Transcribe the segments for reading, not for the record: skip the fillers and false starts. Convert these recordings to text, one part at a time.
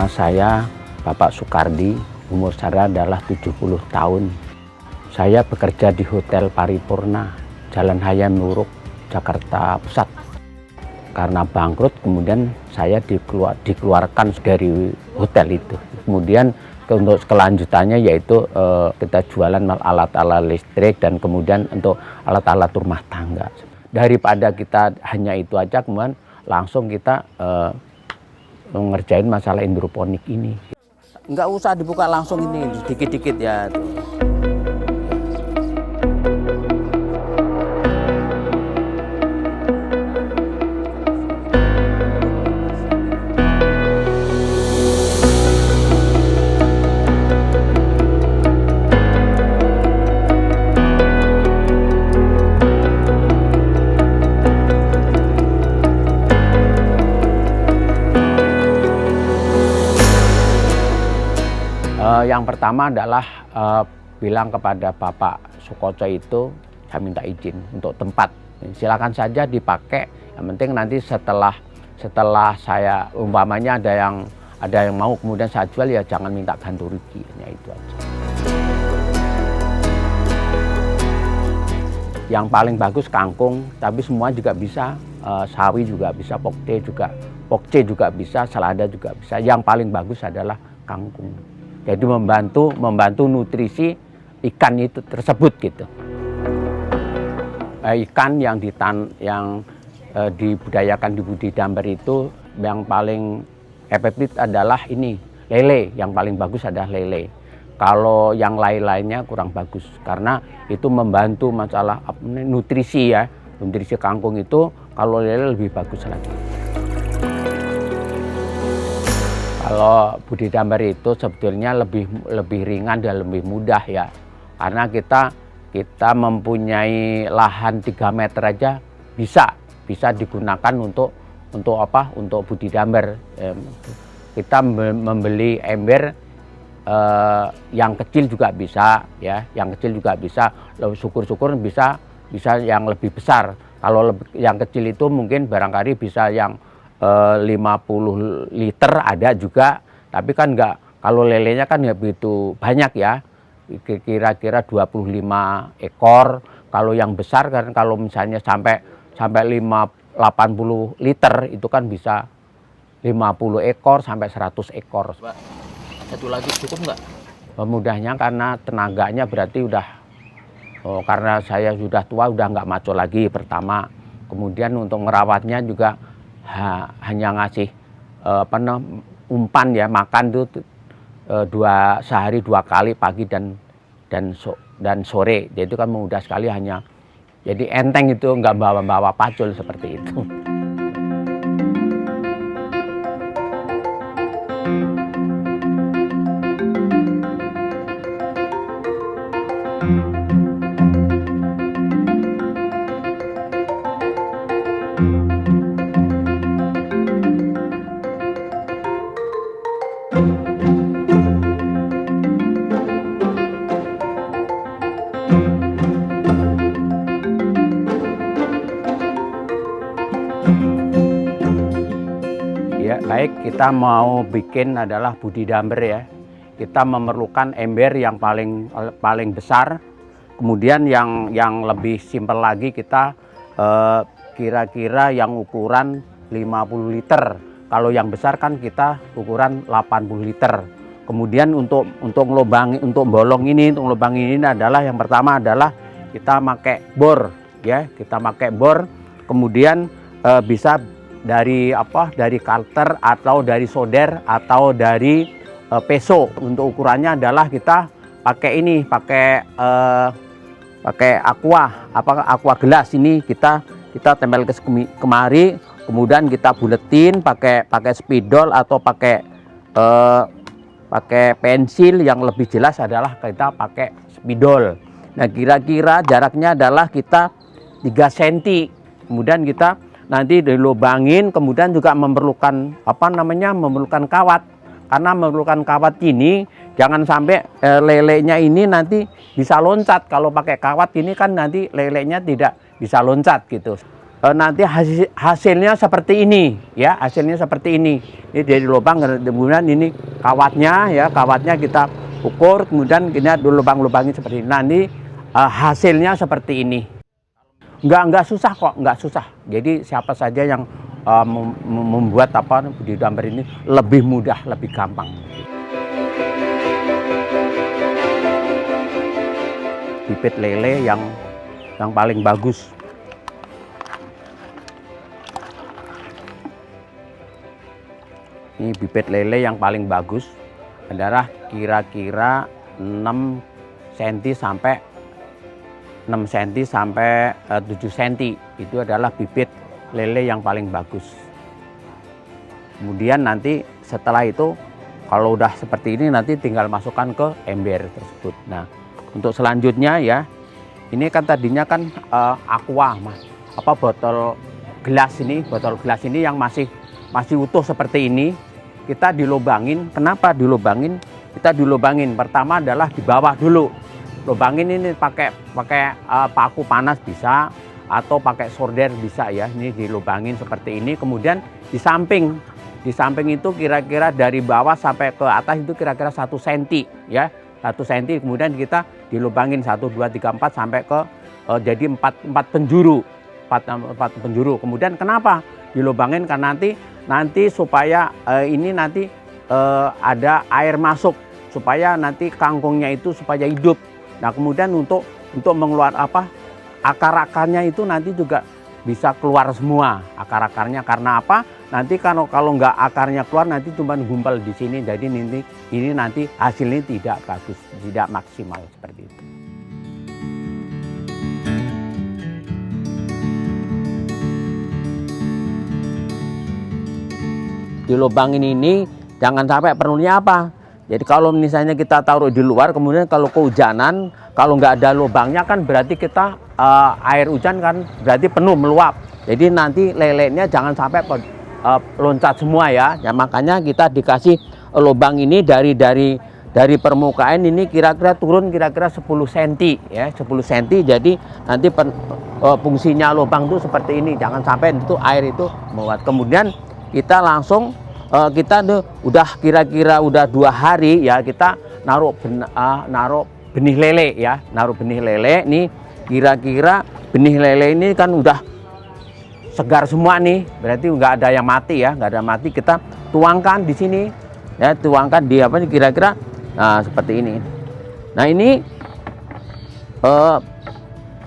Nama saya Bapak Sukardi, umur saya adalah 70 tahun. Saya bekerja di Hotel Paripurna, Jalan Hayam Wuruk, Jakarta Pusat. Karena bangkrut, kemudian saya dikeluarkan dari hotel itu. Kemudian untuk kelanjutannya yaitu kita jualan alat-alat listrik dan kemudian untuk alat-alat rumah tangga. Daripada kita hanya itu aja, kemudian langsung kita ngerjain masalah hidroponik ini. Nggak usah dibuka langsung ini, dikit-dikit ya. Yang pertama adalah bilang kepada Bapak Sukoco itu, saya minta izin untuk tempat. Silakan saja dipakai. Yang penting nanti setelah saya umpamanya ada yang mau kemudian saya jual, ya jangan minta ganti rugi. Ya itu aja. Yang paling bagus kangkung, tapi semua juga bisa. Sawi juga bisa, pokce juga bisa, selada juga bisa. Yang paling bagus adalah kangkung. Jadi membantu nutrisi ikan itu tersebut gitu. Ikan yang dibudidayakan di Budidamber itu yang paling efektif adalah ini lele. Yang paling bagus adalah lele. Kalau yang lain-lainnya kurang bagus karena itu membantu masalah nutrisi ya. Nutrisi kangkung itu kalau lele lebih bagus lagi. Kalau Budidamber itu sebetulnya lebih ringan dan lebih mudah ya, karena kita mempunyai lahan 3 meter aja bisa digunakan untuk Budidamber. Kita membeli ember yang kecil juga bisa ya, yang kecil juga bisa. Syukur-syukur bisa yang lebih besar. Kalau yang kecil itu mungkin barangkali bisa yang 50 liter ada juga, tapi kan enggak, kalau lelenya kan nggak begitu banyak ya, kira-kira 25 ekor. Kalau yang besar kan kalau misalnya sampai 80 liter itu kan bisa 50 ekor sampai 100 ekor. Satu lagi cukup nggak? Mudahnya karena tenaganya berarti karena saya sudah tua, udah nggak maco lagi pertama. Kemudian untuk merawatnya juga hanya ngasih umpan ya, makan tuh sehari 2 kali, pagi dan sore. Jadi itu kan mudah sekali, jadi enteng itu, nggak bawa pacul seperti itu. Ya, baik, kita mau bikin adalah Budidamber ya. Kita memerlukan ember yang paling besar. Kemudian yang lebih simpel lagi, kita kira-kira yang ukuran 50 liter. Kalau yang besar kan kita ukuran 80 liter. Kemudian untuk bolong ini adalah yang pertama adalah kita pakai bor ya. Kita pakai bor, kemudian bisa dari karter atau dari solder atau dari peso. Untuk ukurannya adalah kita pakai aqua gelas ini, kita tempel ke kemari, kemudian kita buletin pakai spidol atau pakai pensil. Yang lebih jelas adalah kita pakai spidol. Nah, kira-kira jaraknya adalah kita 3 cm. Kemudian kita nanti dilubangin, kemudian juga memerlukan kawat. Karena memerlukan kawat ini, jangan sampai lelenya ini nanti bisa loncat. Kalau pakai kawat ini kan nanti lelenya tidak bisa loncat gitu. nanti hasilnya seperti ini ya, hasilnya seperti ini. Ini dari lubang, kemudian ini kawatnya ya, kawatnya kita ukur, kemudian kita lubang-lubangi seperti ini. Nanti hasilnya seperti ini. Enggak susah kok, enggak susah. Jadi siapa saja yang membuat budidaya amber ini lebih mudah, lebih gampang. Bibit lele yang paling bagus. Ini bibit lele yang paling bagus adalah kira-kira 6 cm sampai 6 cm sampai 7 cm. Itu adalah bibit lele yang paling bagus. Kemudian nanti setelah itu kalau udah seperti ini nanti tinggal masukkan ke ember tersebut. Nah, untuk selanjutnya ya, ini kan tadinya kan aqua, botol gelas ini yang masih utuh seperti ini. Kita dilubangin. Kenapa dilubangin? Kita dilubangin pertama adalah di bawah dulu. Lubangin ini pakai paku panas bisa, atau pakai solder bisa ya. Ini dilubangin seperti ini. Kemudian di samping itu kira-kira dari bawah sampai ke atas itu kira-kira 1 cm ya, 1 cm. Kemudian kita dilubangin 1, 2, 3, 4 sampai ke jadi 4 penjuru. 4 penjuru. Kemudian kenapa dilubangin? Karena nanti supaya ini nanti ada air masuk, supaya nanti kangkungnya itu supaya hidup. Nah, kemudian untuk mengeluarkan akar-akarnya itu nanti juga bisa keluar semua akar-akarnya. Karena apa? Nanti kalau nggak akarnya keluar nanti cuma gumpal di sini. Jadi ini nanti hasilnya tidak bagus, tidak maksimal seperti itu. Dilubangin ini jangan sampai perlunya apa. Jadi kalau misalnya kita taruh di luar, kemudian kalau kehujanan, kalau nggak ada lubangnya kan berarti kita air hujan kan berarti penuh meluap. Jadi nanti lelenya jangan sampai loncat semua ya. Ya makanya kita dikasih lubang ini dari permukaan ini kira-kira turun kira-kira 10 cm ya, 10 cm. Jadi nanti fungsinya lubang itu seperti ini. Jangan sampai itu air itu meluap. Kemudian kita langsung udah kira-kira udah 2 hari ya, kita naruh benih lele ya, naruh benih lele. Nih kira-kira benih lele ini kan udah segar semua nih, berarti nggak ada yang mati ya, nggak ada mati. Kita tuangkan di sini ya, tuangkan di kira-kira seperti ini. Nah, ini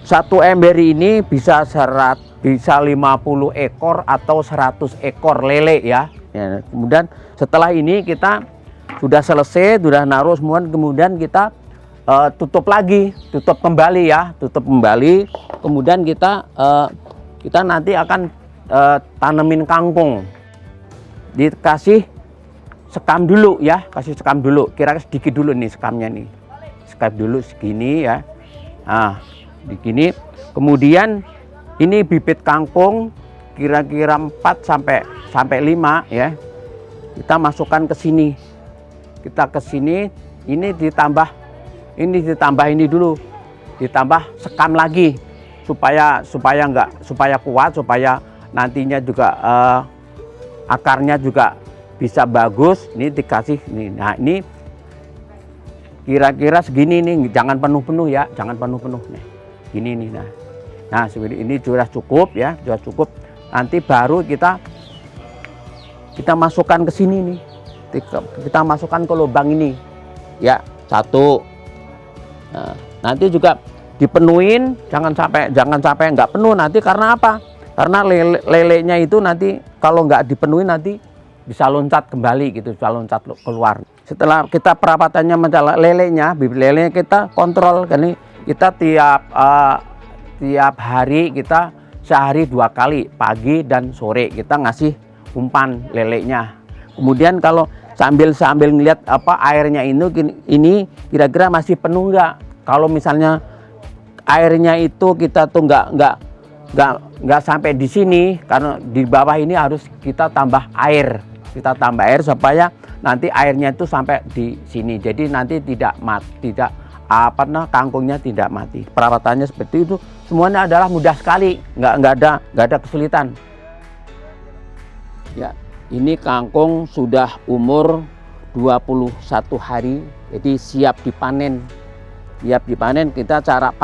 satu ember ini bisa 50 ekor atau 100 ekor lele ya. Ya, kemudian setelah ini kita sudah selesai, sudah naruh semua, kemudian kita tutup kembali ya, tutup kembali. Kemudian kita nanti akan tanemin kangkung. Dikasih sekam dulu ya, kasih sekam dulu, kira-kira sedikit dulu nih sekamnya nih, sekam dulu segini ya. Nah, begini. Kemudian ini bibit kangkung kira-kira 4 sampai 5 ya. Kita masukkan ke sini. Kita ke sini, ini ditambah ini dulu. Ditambah sekam lagi supaya kuat, supaya nantinya juga akarnya juga bisa bagus. Ini dikasih ini. Nah, ini kira-kira segini nih, jangan penuh-penuh ya, jangan penuh-penuh nih. Gini nih. Nah, seperti ini sudah cukup ya, sudah cukup. Nanti baru kita masukkan ke sini nih. Kita masukkan ke lubang ini. Ya, 1. Nah, nanti juga dipenuhin, jangan sampai nggak penuh nanti. Karena apa? Karena lelenya itu nanti kalau nggak dipenuhin nanti bisa loncat kembali gitu, bisa loncat keluar. Setelah kita perawatannya masalah lelenya, bibit lelenya kita kontrol. Kan kita tiap hari kita sehari 2 kali, pagi dan sore kita ngasih umpan lelenya. Kemudian kalau sambil ngeliat airnya ini kira-kira masih penuh nggak. Kalau misalnya airnya itu kita tuh nggak sampai di sini, karena di bawah ini harus kita tambah air. Kita tambah air supaya nanti airnya itu sampai di sini. Jadi nanti kangkungnya tidak mati. Perawatannya seperti itu semuanya adalah mudah sekali, nggak ada kesulitan. Ya, ini kangkung sudah umur 21 hari, jadi siap dipanen. Siap dipanen. Kita cara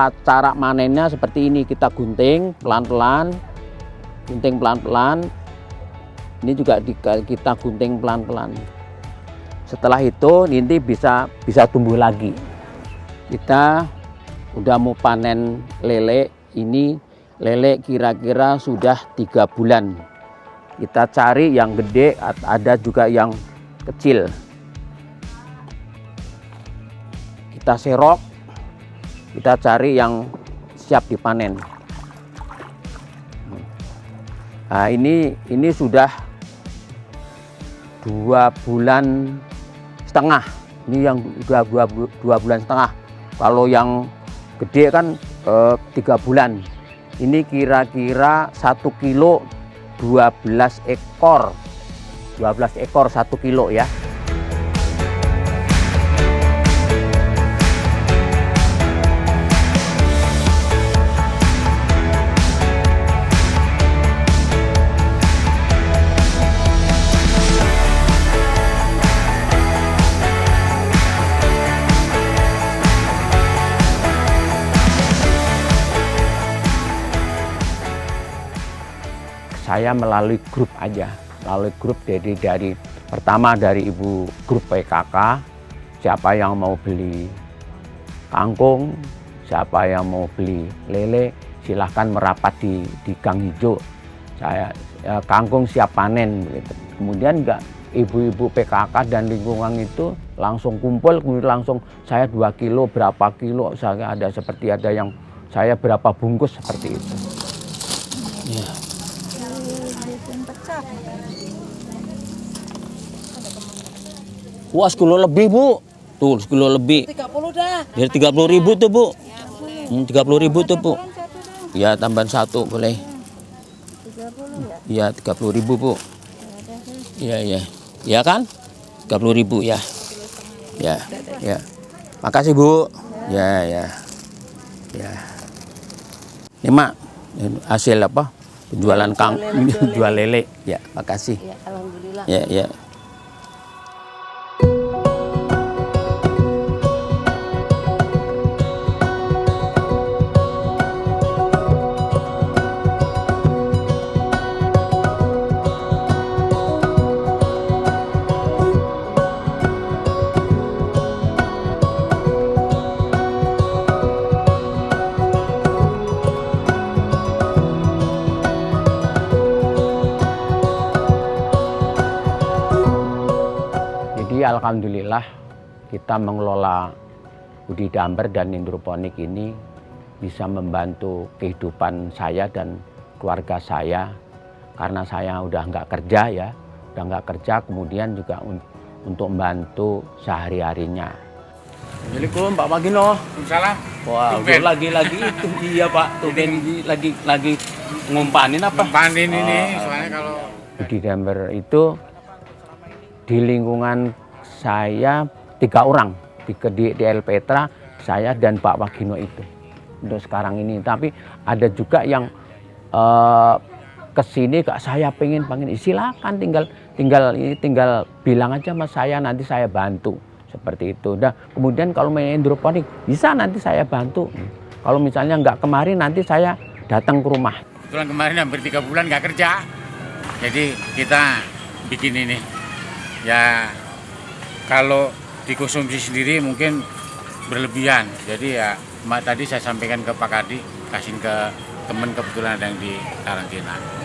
manennya seperti ini, kita gunting pelan-pelan, Ini juga kita gunting pelan-pelan. Setelah itu nanti bisa tumbuh lagi. Kita udah mau panen lele. Ini lele kira-kira sudah 3 bulan. Kita cari yang gede, ada juga yang kecil. Kita serok, kita cari yang siap dipanen. Nah, ini sudah 2 bulan setengah. Ini yang udah 2 bulan setengah. Kalau yang gede kan 3 bulan. Ini kira-kira 1 kilo 12 ekor 1 kilo ya. Saya melalui grup aja, dari pertama dari ibu grup PKK, siapa yang mau beli kangkung, siapa yang mau beli lele, silahkan merapat di Gang Hijau. Kangkung siap panen, gitu. Kemudian enggak, ibu-ibu PKK dan lingkungan itu langsung kumpul, kemudian langsung saya 2 kilo, berapa kilo, saya ada yang saya berapa bungkus seperti itu. Ya. Wah, 10 kilo lebih, Bu. Tuh, 10 kilo lebih. 30 dah. Jadi 30.000 tuh, Bu. 30.000 tuh, Bu. Ya, tambahan 1 boleh. 30 ya? Iya, 30.000, Bu. Iya, iya. Iya kan? 30.000 ya. Ya, ya. Makasih, Bu. Ya, ya. Ya. Ini, Mak, hasil apa? Penjualan jual lele. Ya, makasih. Ya, alhamdulillah. Ya, ya. Alhamdulillah kita mengelola budidaya amber dan hidroponik ini bisa membantu kehidupan saya dan keluarga saya, karena saya udah nggak kerja kemudian juga untuk membantu sehari-harinya. Assalamualaikum Pak Magino. Waalaikumsalam. Wah, lagi itu iya Pak, tuh lagi ngumpanin apa? Ngumpanin ini, soalnya kalau budidaya amber itu di lingkungan saya 3 orang di El Petra, saya dan Pak Wagino itu untuk sekarang ini. Tapi ada juga yang kesini kak saya pengen silakan tinggal bilang aja sama saya, nanti saya bantu seperti itu. Nah kemudian kalau main hidroponik bisa nanti saya bantu. Kalau misalnya nggak kemarin nanti saya datang ke rumah. Kebetulan kemarin hampir 3 bulan nggak kerja, jadi kita bikin ini ya. Kalau dikonsumsi sendiri mungkin berlebihan, jadi ya tadi saya sampaikan ke Pak Kadi, kasihin ke teman, kebetulan ada yang di karantina.